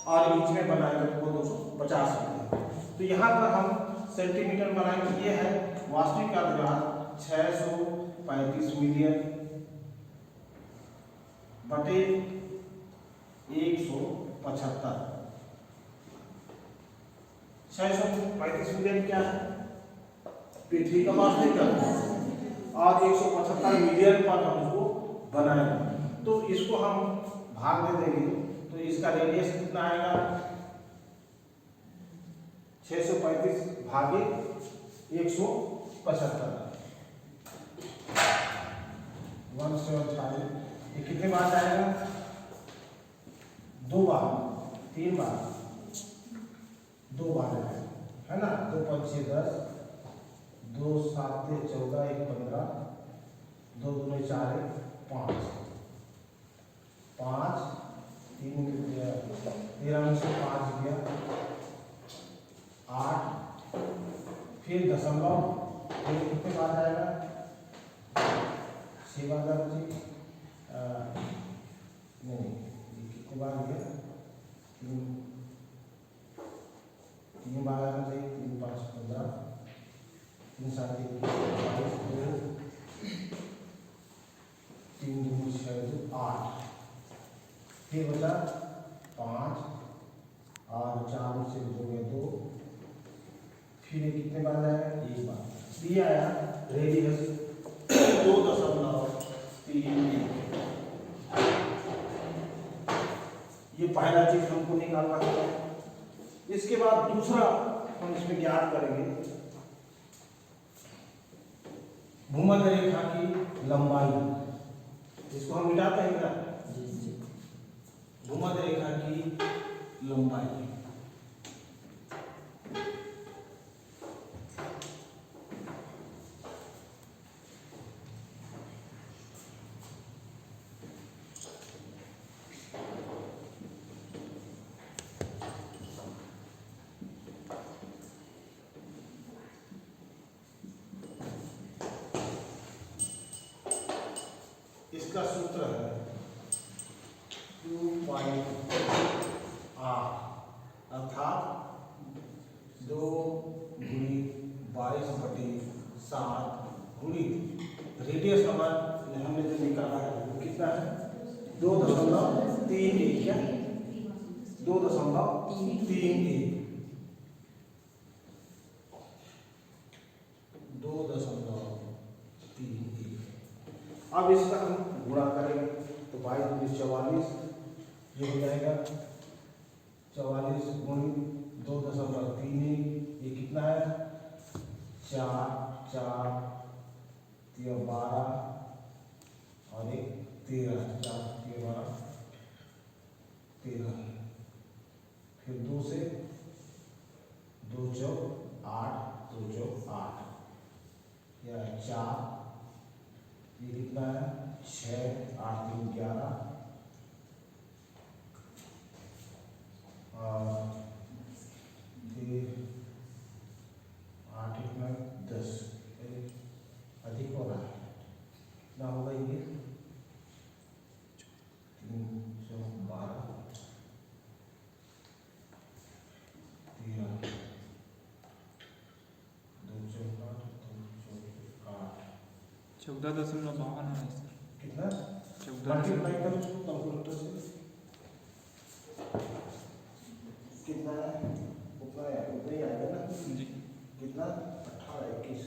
और इंच में बनाएंगे तो वो 250 होता है। तो यहाँ पर हम सेंटीमीटर बनाएंगे। ये है वास्तविक का द्रव्यमान 635 मिलियन बटे 175। 635 मिलियन क्या है? पृथ्वी का वास्तविक द्रव्यमान और 175 मिलियन पर हम उसको बनाएंगे। तो इसको हम भाग दे देंगे तो इसका रेडियस कितना आएगा? 635 भागे 175 175। ये कितने बार जाएगा? 2 बार, 3 बार, 2 बार है ना। 2 5 10, 2 7 14, 1 15, 2 2 4 5, 5 3 13 में से 5 गया 8, फिर दशमलव, फिर कितने बार आएगा? 6 बार नहीं, कितने बार गया? 3 बार आना चाहिए। 3 5 15, 3 7 22, 3 2 6 2 8, फिर बचा 5 और 4 से हो गया 2, फिर ये कितने बार आएगा? 1 बार। ये आया रेडियस 2.31। ये पहला चीज हमको निकालना है। इसके बाद दूसरा हम इसमें ज्ञात करेंगे भूमध्य रेखा की लंबाई। इसको हम मिटाते हैं क्या? भूमध्य रेखा की लंबाई इसका सूत्र है 2πr अर्थात 2 × 22/7 गुणित रेडियस हमने जो निकाला है वो कितना है? 2.31। क्या? 2.31। 2.31। अब इसका हम गुणा करेंगे तो 22 × 44 ये हो जाएगा 44 × 2.31। ये कितना है? 4 4 12 और 1 13, 4 12 13, फिर 2 से 2 4 8, 2 4 8, या 4, ये कितना है? 6 8 3 11 और फिर 8 1 9 10, अधिक हो रहा है। कितना होगा ये? 3 4 12 13, 2 4 8, 14.52 है सर। कितना? 14 मल्टीप्लाई करो कैलकुलेटर से। कितना है? उतना ही आएगा ना जी। कितना? 18 21।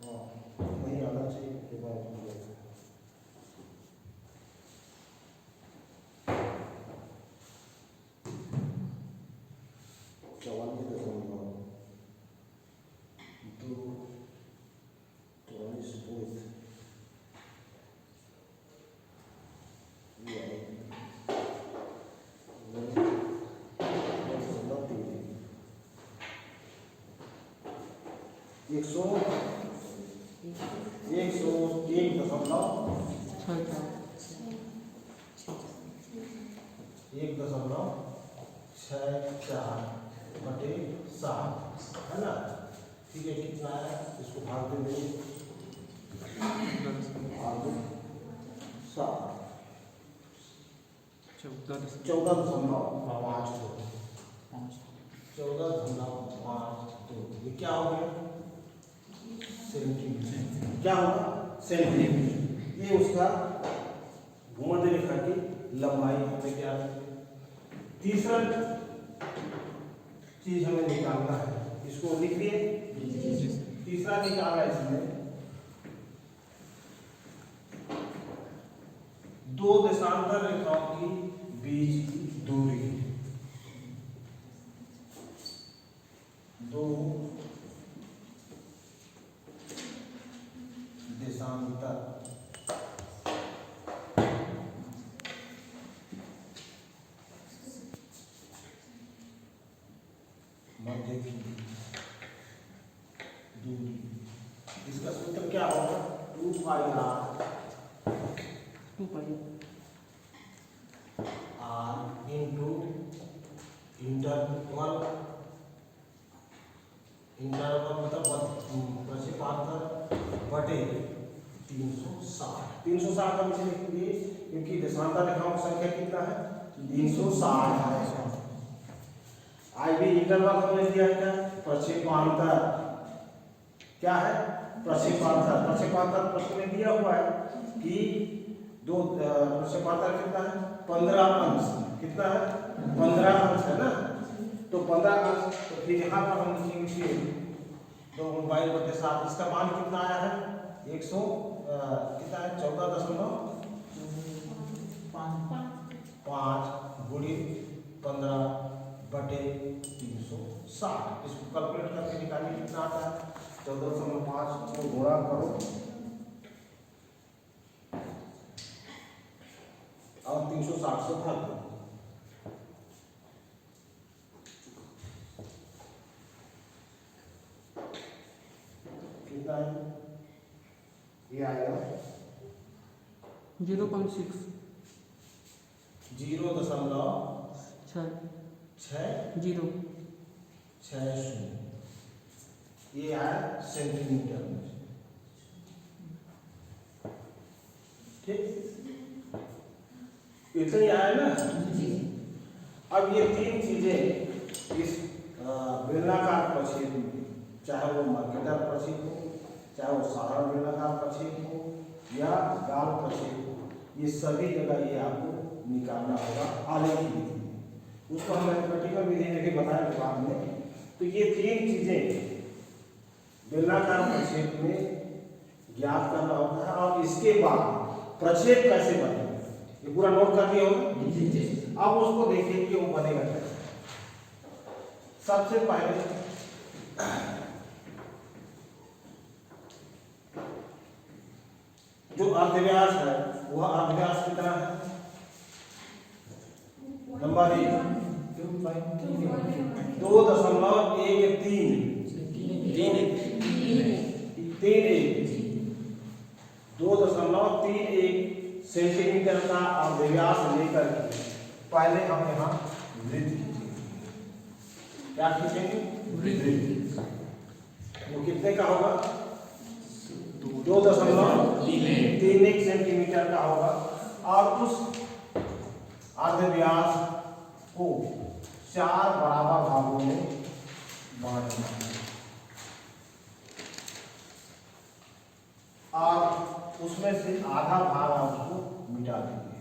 हाँ वही आना चाहिए। के बाद 1.64/7 है ना। ठीक है, कितना है? इसको भाग देंगे 7। 14.5 14.52 14.52 ये क्या हो गया सेंटीमीटर। क्या होगा सेंटीमीटर। ये उसका भूमध्य रेखा की लंबाई हमें क्या है। तीसरा चीज हमें निकालना है, इसको लिख लिए। तीसरा निकाला इसमें दो देशांतर रेखाओं की बीच की दूरी। दो देशांतर मध्य की दूरी। इसका सूत्र क्या होगा 2πr r इंटू इंटरवल मतलब प्रक्षेपांतर बटे 360। 360 हम इसे लिख दिए क्योंकि देशांतर रेखाओं की संख्या कितना है 360 है। आईबी इंटरवल हमने दिया है क्या प्रक्षेपांतर। क्या है प्रक्षेपांतर। प्रक्षेपांतर प्रश्न में दिया हुआ है कि दो प्रक्षेपांतर कितना है 15 अंश। कितना है 15 अंश है ना। तो 15 अंश तो फिर यहाँ पर हम लिखेंगे 2/7। इसका मान कितना आया है 100 कितना है 14.5 गुणित 15/360। इसको कैलकुलेट करके निकालिए कितना आता है 14.5 को गुणा करो और 360 से भाग दो। कितना है ये आएगा 0.6 0.60 ये आया सेंटीमीटर में। ठीक इतना ही आया ना। अब ये तीन चीजें इस बेलनाकार प्रक्षेप में चाहे वो मर्केटर प्रक्षेप हो चाहे वो साधारण बेलनाकार प्रक्षेप हो या गाल प्रक्षेप हो ये सभी जगह ये आपको निकालना होगा आलेख की विधि में। उसको हम मैथमेटिकल विधि में भी बताएंगे बाद में। तो ये तीन चीजें बेलनाकार प्रक्षेप में ज्ञात करना होता है और इसके बाद प्रक्षेप कैसे बनेगा ये पूरा नोट कर दिया होगा। अब उसको देखिए कि वो बनेगा कैसे। सबसे पहले जो अर्धव्यास है वह अर्धव्यास कितना है लंबा दी 2.31 सेंटीमीटर का अर्धव्यास लेकर के पहले हम यहाँ वृत्त खींचेंगे। क्या खींचेंगे वृत्त। वो कितने का होगा 2.31 सेंटीमीटर का होगा और उस अर्धव्यास को 4 बराबर भागों में बांटना है और उसमें से आधा भाग आप उसको मिटा देंगे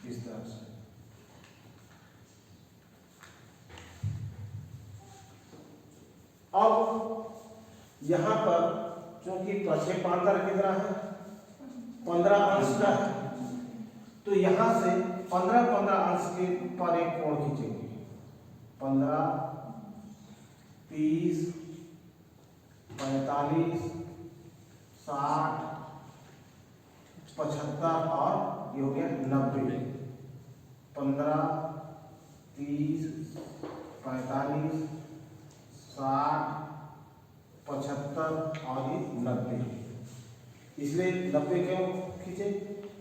इस तरह से। अब यहां पर क्योंकि प्रक्षेपांतर कितना है 15 अंश का है तो यहां से 15 अंश के पर एक कोण खींचेंगे 15, 30, 45, 60, 75 और ये हो गया 90। 15, 30, 45, 60, 75 और ये 90। इसलिए 90 क्यों खींचे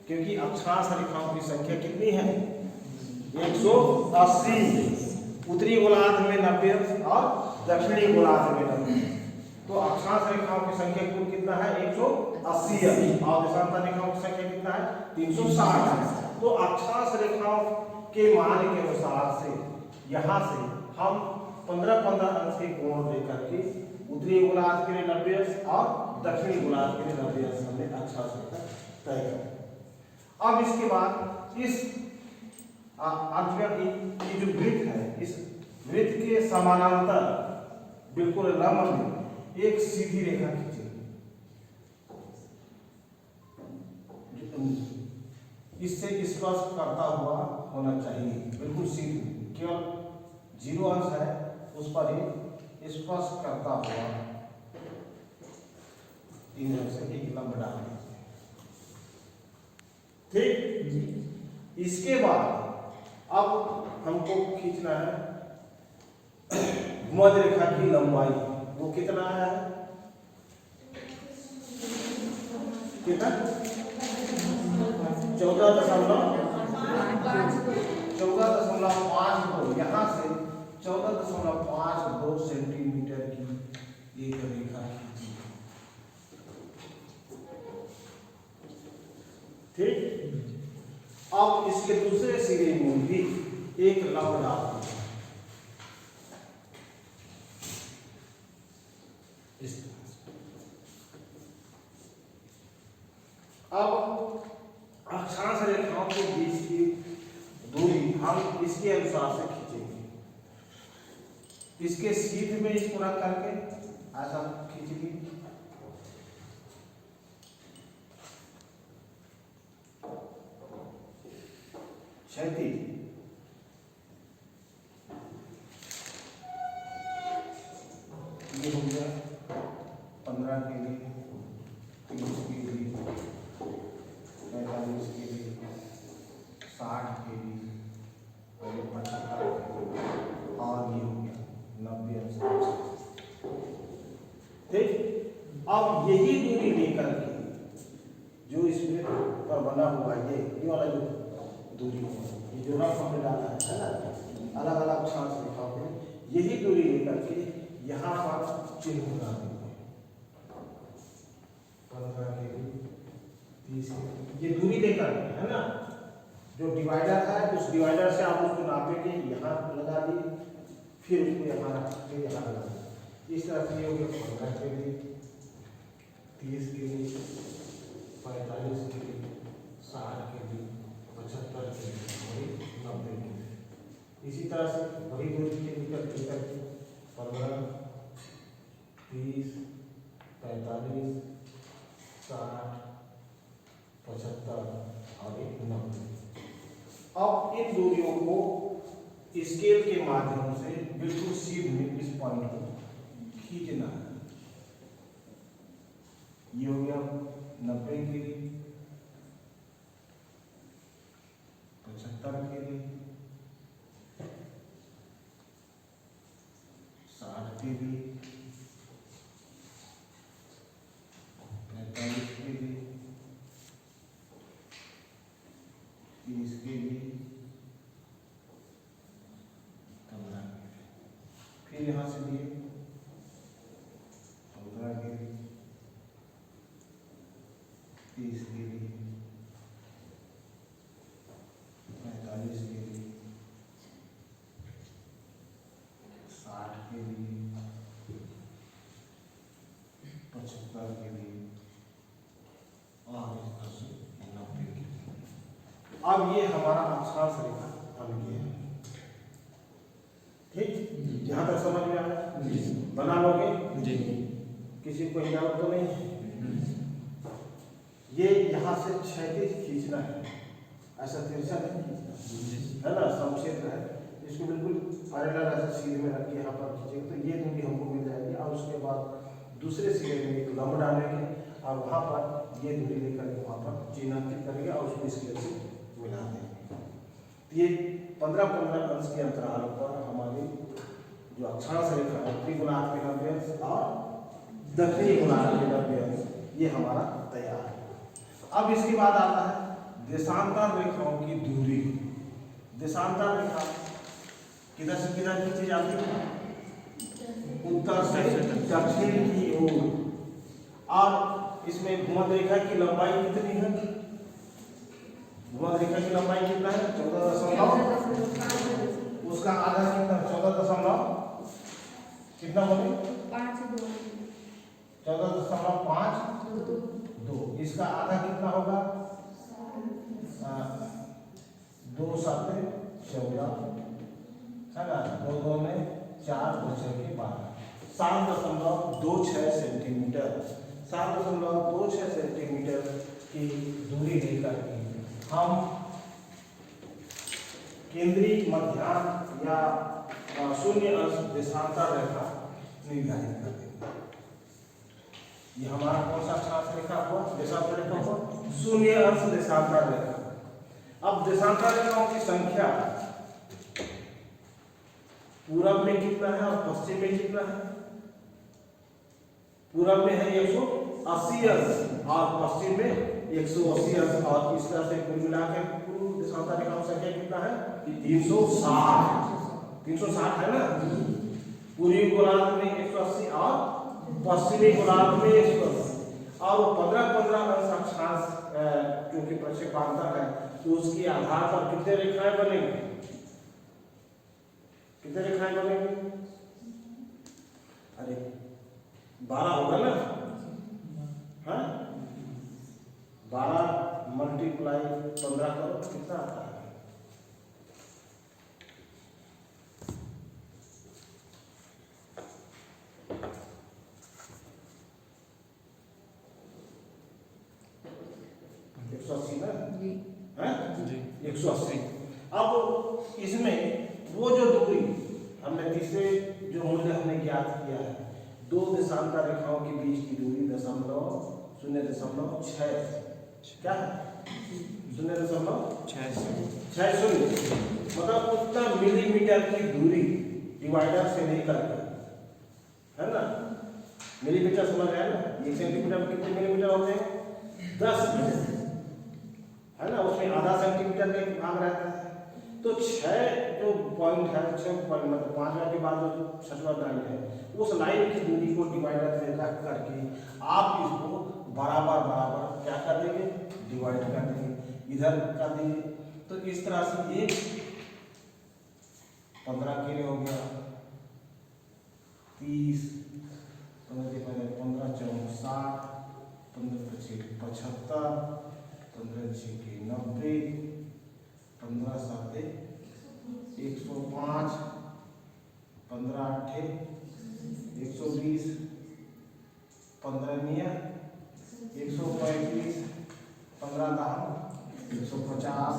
क्योंकि अक्षांश रेखाओं की संख्या कितनी है 180। उत्तरी गोलार्ध में 90 और दक्षिणी गोलार्ध में 90। तो अक्षांश रेखाओं की संख्या कुल कितना है 180 और देशांतर रेखाओं की संख्या कितना है 360 है। तो अक्षांश रेखाओं के मान के अनुसार से यहाँ से हम 15-15 अंश के कोण लेकर के उत्तरी गोलार्ध के लिए 90 अंश और दक्षिणी गोलार्ध के लिए 90 अंश हमने अक्षांश रेखा तय कर। अब इसके बाद इस की जो वृत्त है, इस वृत्त के समानांतर बिल्कुल लंब में एक सीधी रेखा खींचेंगे। इससे स्पर्श करता हुआ होना चाहिए, बिल्कुल सीधी, केवल 0 अंश है उस पर ही स्पर्श करता हुआ इन से एक लंब डाल दीजिए। ठीक, इसके बाद अब हमको खींचना है भूमध्य रेखा की लंबाई। वो कितना है? कितना? 14.52 यहाँ से 14.52 सेंटीमीटर की एक रेखा खींची। ठीक, अब इसके दूसरे सिरे में भी एक लंब डाल दीजिए। अब अक्षांश रेखाओं के बीच की दूरी हम इसके अनुसार से खींचेंगे। इसके सीध में इस पूरा करके ऐसा खींचेंगे। क्षैतिज ये हो गया 15 के लिए, 30 के लिए, 45 के लिए, 60 के लिए, 75 के लिए, और ये हो गया 90 अंश। ठीक, अब यही दूरी लेकर के जो इसमें पर बना हुआ ये वाला जो दूरी है, ये जो रफ हमने डाला है ना, अलग अलग अक्षांश रेखाओं पे यही दूरी लेकर के यहाँ पर चिन्ह बना देंगे। 15 के लिए, 30 के लिए, ये दूरी लेकर है ना, जो डिवाइडर है उस डिवाइडर से आप उसको नापेंगे, यहाँ लगा दिए, फिर उसको यहाँ रखेंगे, यहाँ लगा दिए। इस तरह से ये हो गया 15 के लिए, 30 के लिए, 45 के लिए, 60 के लिए, 75 के लिए, 90 के लिए। इसी तरह से वही दूरी के निकल 15, 30, 45, 60, 75 और 90। अब इन दूरियों को स्केल के माध्यम से बिल्कुल सीधे इस पॉइंट को खींचना है। ये हो गया 90 के लिए, 75 के लिए, 60 के लिए, 45 के लिए, 30 के लिए, 15 के लिए, फिर यहाँ से लिए 14 के लिए, 30 के लिए, 45 के लिए, 60 के लिए, 75 के लिए और इस तरह से 90 के लिए। अब ये हमारा अक्षांश रेखा बन गया है। ठीक, यहाँ तक समझ में आया? बना लोगे? किसी को हिलावट तो नहीं है? ये यहाँ से क्षैतिज खींचना है, ऐसा तिरछा नहीं खींचना है ना, समक्षेत्र है, इसको बिल्कुल पैरेलल ऐसे सीधे में रख के यहाँ पर खींचेंगे तो ये दूरी हमको मिल जाएगी। और उसके बाद दूसरे सिरे में एक लंब डालेंगे और वहाँ पर ये दूरी लेकर के वहाँ पर चिन्हांकित करेंगे और उसको स्केल से मिला देंगे। ये 15-15 अंश के अंतराल पर हमारी जो अक्षांश रेखा है उत्तरी गोलार्ध के 90 अंश और दक्षिणी गोलार्ध के 90 अंश ये हमारा तैयार है। अब इसके बाद आता है देशांतर रेखाओं की दूरी। देशांतर रेखा किधर से किधर खींची जाती है? उत्तर से दक्षिण की ओर। और इसमें भूमध्य रेखा की लंबाई कितनी है? भूमध्य रेखा की लंबाई कितना है 14 उसका आधा कितना 14 कितना बोले 14.52 इसका आधा कितना होगा 2 7 14 है ना 2 2 में 4 2 6 के 12 7.26 सेंटीमीटर 7.26 सेंटीमीटर की दूरी लेकर के हम केंद्रीय मध्याह्न या शून्य अंश देशांतर रेखा निर्धारित कर देंगे। ये हमारा कौन सा अक्षांश रेखा हुआ देशांतर रेखा हुआ शून्य अंश देशांतर रेखा। अब देशांतर रेखाओं की संख्या पूरब में कितना है और पश्चिम में कितना है पूरब में है 180 अंश और पश्चिम में 180 अंश और इस तरह से कुल मिलाकर कुल देशांतर रेखाओं की संख्या कितना है 360 है ना पूर्वी गोलार्ध में 180 और पश्चिमी गोलार्ध में 180 और 15-15 अंश अक्षांश क्योंकि प्रक्षेपांतर है तो उसके आधार पर कितने रेखाएं बनेंगे अरे 12 होगा ना हाँ 12 मल्टीप्लाई 15 करो कितना आता है ना 180 अब इसमें वो जो दूरी हमने तीसरे जो मूल्य हमने ज्ञात किया है दो देशांतर रेखाओं के बीच की दूरी 0.6 क्या है 0.60 मतलब उतना मिलीमीटर की दूरी डिवाइडर से लेकर है ना मिलीमीटर समझ रहे हैं ना 1 सेंटीमीटर में कितने मिलीमीटर होते हैं 10 है ना उसमें आधा सेंटीमीटर का भाग रहता है तो 6 जो पॉइंट है 6 पॉइंट मतलब 5वां के बाद जो 6वां लाइन है उस लाइन की दूरी को डिवाइडर से रख करके आप इसको बराबर क्या कर देंगे डिवाइड कर देंगे इधर कर देंगे तो इस तरह से ये 15 के लिए हो गया 30 15 4 60 15 6 75 15 6 के 90 15 7 105 15 8 120 15 9 135 15 10 150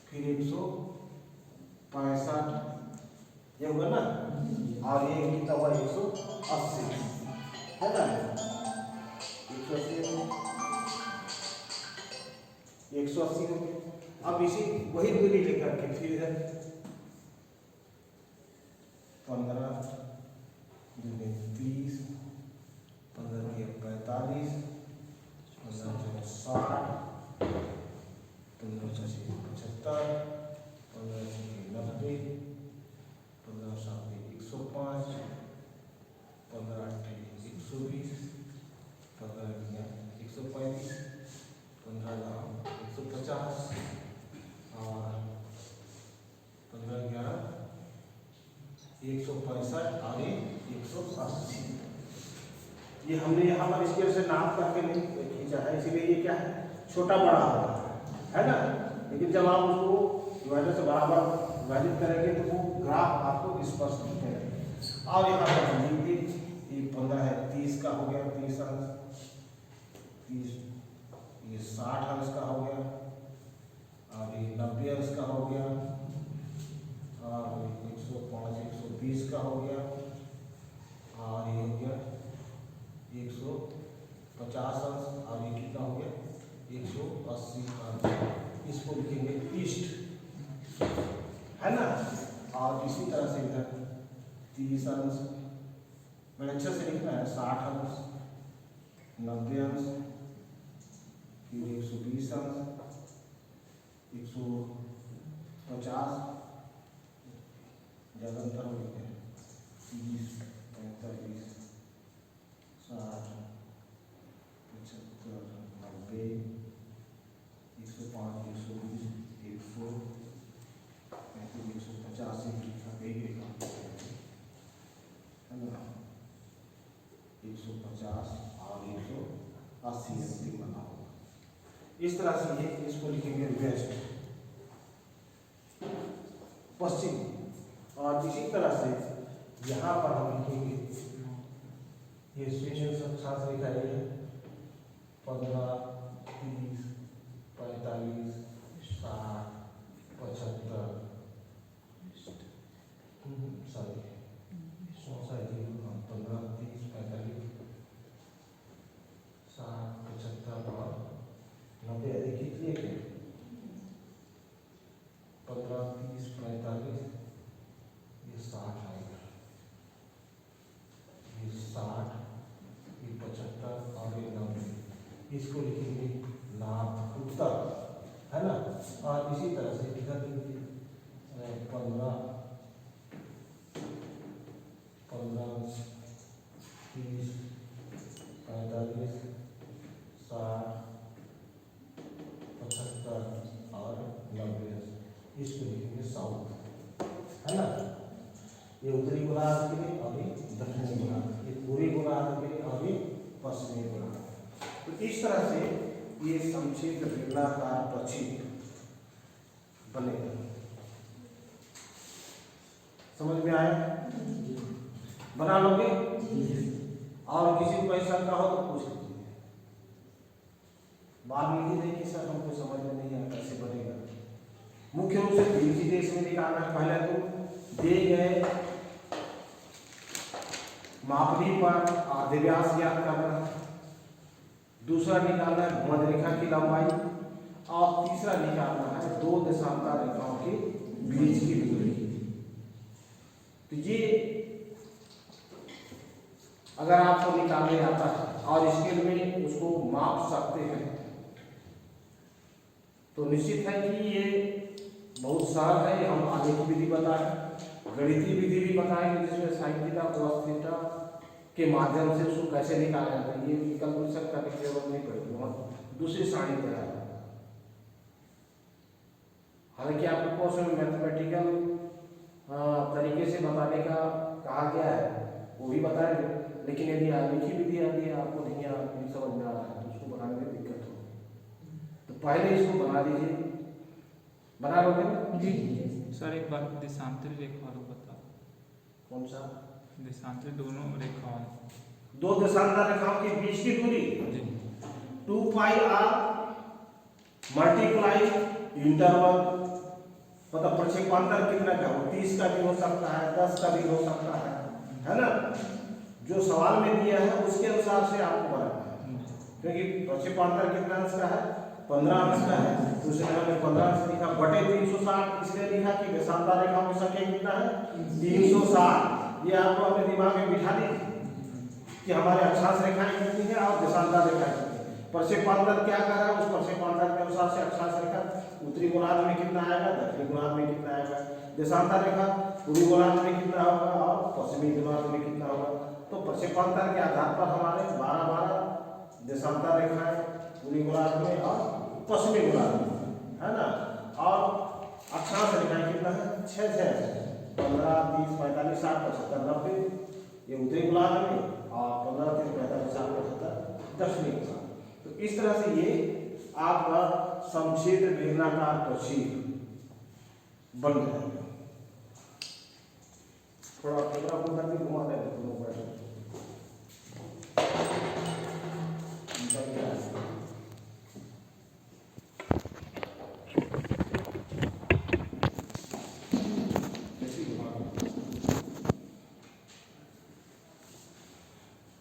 फिर 165 ये होगा ना और ये कितना हुआ 180 है ना 180 हो गया। अब इसी वही दूरी लेकर के फिर इधर 15 दूनी 30 15 के 45 15 के 60 15 के 75 15 के 90 15 7 105 15 8 120 15 135 15 150 और 15 11 165 और 180 ये हमने यहाँ पर स्केल से नाप करके नहीं खींचा है इसीलिए ये क्या है छोटा बड़ा होगा है ना लेकिन जब आप उसको डिवाइडर से बराबर विभाजित करेंगे तो वो ग्राफ आपको स्पष्ट दिखेगा और यहाँ पर लिखिए ये 15 है 30 का हो गया 30 अंश 30 ये 60 अंश का हो गया और ये 90 अंश का हो गया और 105 120 का हो गया और ये हो गया 150 अंश और ये कितना हो गया 180 अंश इसको लिखेंगे ईस्ट है ना और इसी तरह से इधर 30 अंश बड़े अच्छे से लिखना है 60 अंश 90 अंश फिर 120 अंश 150 ज़्यादा अंतर हो गया 30 45 60 75 90 105 150 है ना, 150 और 180 अंतिम बना होगा। इस तरह से ये इसको लिखेंगे वेस्ट पश्चिम, और इसी तरह से यहाँ पर हम लिखेंगे ये स्टेशन सब साथ लिखाइए 15, 30, 45, 60, 75, सॉरी 15, 30, 45, 60, 75 और 90 अधिक कितने के 15, 30, 45, ये 60 आएगा, ये 60, ये 75 और ये 90, इसको लिखेंगे नॉर्थ उत्तर, है ना। और इसी तरह से इधर लिखेंगे 15, 30, 45, 60, 75 और 90, इसको लिखेंगे साउथ, है ना। ये उत्तरी गोलार्ध के लिए और ये दक्षिणी गोलार्ध, ये पूर्वी गोलार्ध के लिए और ये पश्चिमी गोलार्ध। तो इस तरह से ये समक्षेत्र बेलनाकार प्रक्षेप बनेगा। समझ में आया? बना लोगे? और किसी को ऐसा शंका हो तो पूछ लीजिए। बाद में लिखी जाएगी सर हमको समझ में नहीं आया कैसे बनेगा। मुख्य रूप से 3 चीजें इसमें निकालना है। पहले तो दिए गए मापनी पर आधे व्यास ज्ञात करना है, दूसरा निकालना है भूमध्य रेखा की लंबाई, और तीसरा निकालना है 2 देशांतर रेखाओं के बीच की दूरी। तो ये अगर आपको निकालने आता है और स्केल में उसको माप सकते हैं तो निश्चित है कि ये बहुत सरल है। हम आगे की विधि बताएं, गणितीय विधि भी बताएंगे जिसमें साइन थीटा cos थीटा के माध्यम से उसको कैसे निकाला जाता है। ये कैलकुलेशन करने की जरूरत नहीं पड़ेगी, वहाँ दूसरी सारणी तैयार है। हालांकि आपको कोर्स में मैथमेटिकल तरीके से बताने का कहा गया है, वो भी बताएंगे, लेकिन यदि लिखी विधि आती है आपको नहीं समझ में आ रहा है तो उसको बनाने में दिक्कत हो। तो पहले इसको बना दीजिए, बना लोगे ना जी। सर एक बार देशांतर रेखा वाला बता। कौन सा? देशांतर दोनों रेखाओं, 2 देशांतर रेखाओं के बीच की दूरी 2 पाई r मल्टीप्लाई इंटरवल, मतलब प्रक्षेपांतर कितना का हो, 30 का भी हो सकता है, 10 का भी हो सकता है ना। जो सवाल में दिया है उसके अनुसार से आपको बनाना है, क्योंकि प्रक्षेपांतर कितना अंश का है, 15 अंश का है। तो उसने हमने 15 अंश लिखा बटे 360, इसलिए लिखा कि देशांतर रेखाओं की संख्या कितना है 360। ये आपको अपने दिमाग में बिठा दी कि हमारे अक्षांश रेखाएं कितनी है और देशांतर रेखाएं कितनी है। प्रक्षेपांतर क्या कर रहा है, उस प्रक्षेपांतर के अनुसार से अक्षांश रेखा उत्तरी गोलार्ध में कितना आएगा, दक्षिणी गोलार्ध में कितना आएगा, देशांतर रेखा पूर्वी गोलार्ध में कितना होगा और पश्चिमी गोलार्ध में कितना होगा। तो प्रक्षेपांतर के आधार पर हमारे 12 देशांतर रेखाएं पूर्वी गोलार्ध में और पश्चिमी गोलार्ध में, है ना। और अक्षांश रेखाएं कितना है 6 15, 30, 45, 60, 75, 90, ये उत्तरी गोलार्ध में, और 15, 30, 45, 60, 75 दक्षिणी गोलार्ध। तो इस तरह से ये आपका समक्षेत्र बेलनाकार प्रक्षेप बन जाएगा। थोड़ा कैमरा को करके घुमा दें दोनों पर।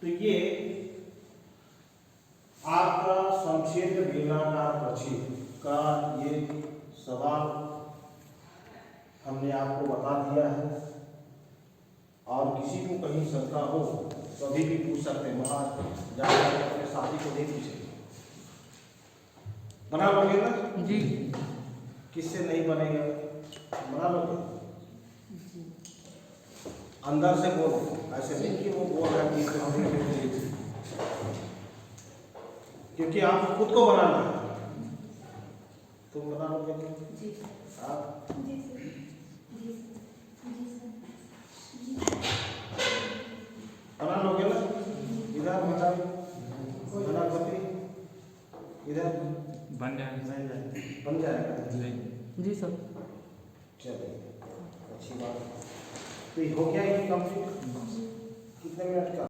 तो ये आपका समक्षेत्र बेलनाकार प्रक्षेप का ये सवाल हमने आपको बता दिया है, और किसी को कहीं शंका हो कभी भी पूछ सकते हैं, वहां जाकर अपने साथी को नहीं पूछेंगे। बना लोगे ना जी? किससे नहीं बनेगा, बना लोगे अंदर से बोलो, ऐसे नहीं कि वो बोल रहा है क्योंकि आपको खुद को बनाना है। तुम बना लोगे? जी। आप? जी। जी सर। चलिए अच्छी बात। तो ये हो गया ये कंप्लीट कितने मिनट का?